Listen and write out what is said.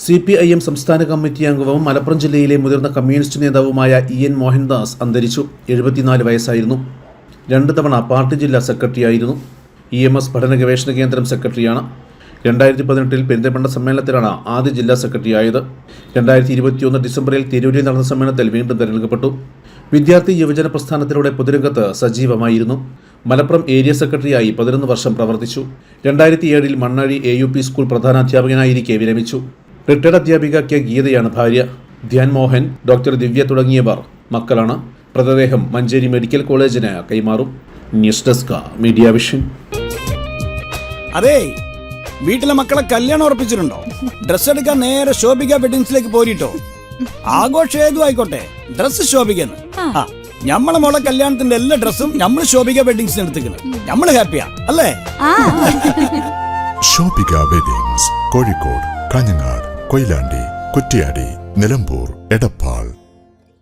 CPIM സംസ്ഥാന committee അംഗവും മലപ്പുറം ജില്ലയിലെ മുതിർന്ന കമ്മ്യൂണിസ്റ്റ് നേതാവുമായ EN മോഹൻദാസ് അന്തരിച്ചു. 74 വയസ്സായിരുന്നു. 2 തവണ പാർട്ടി ജില്ലാ സെക്രട്ടറിയായിരുന്നു. EMS പഠന ഗവേഷണ കേന്ദ്രം സെക്രട്ടറിയാണ്. 2018 പെരിന്തൽമണ്ണ സമ്മേളനത്തിലാണ് ആദ്യ ജില്ലാ സെക്രട്ടറിയായത്. 2021 ഡിസംബറിൽ തിരൂരിൽ നടന്ന സമ്മേളനത്തിൽ വീണ്ടും തെരഞ്ഞെടുക്കപ്പെട്ടു. വിദ്യാർത്ഥി യുവജന പ്രസ്ഥാനത്തിലൂടെ പൊതുരംഗത്ത് സജീവമായിരുന്നു. മലപ്പുറം ഏരിയ സെക്രട്ടറിയായി 11 വർഷം പ്രവർത്തിച്ചു. 2007 മണ്ണാഴി AUP സ്കൂൾ പ്രധാനാധ്യാപകനായിരിക്കെ വിരമിച്ചു. റിട്ടയർഡ് അധ്യാപിക K. ഗീതയാണ് ഭാര്യ. ധ്യാൻ മോഹൻ, ഡോക്ടർ ദിവ്യ തുടങ്ങിയവർ മക്കളാണ്. മൃതദേഹം മഞ്ചേരി മെഡിക്കൽ കോളേജിന് കൈമാറും. News desk media vision. അതെ, വീട്ടിലെ മക്കളെ കല്യാണം ഉറപ്പിച്ചിട്ടുണ്ടോ? ഡ്രസ് എടുക്കാൻ നേരെ ശോഭിക വെഡിങ്സിലേക്ക് പോരിട്ടോ. ആഘോഷം ഏതും ആയിക്കോട്ടെ, ഡ്രസ് ശോഭിക്കുന്നു. നമ്മളെ മോളെ കല്യാണത്തിന്റെ എല്ലാ ഡ്രസ്സും നമ്മൾ ശോഭിക വെഡിങ്സിന് എടുത്തിരിക്കുന്നത്. നമ്മള് ഹാപ്പിയാ അല്ലേ? ശോഭിക വെഡിങ്സ്, കോഴിക്കോട്, കാഞ്ഞങ്ങാട്, കൊയിലാണ്ടി, കുറ്റ്യാടി, നിലമ്പൂർ, എടപ്പാൾ.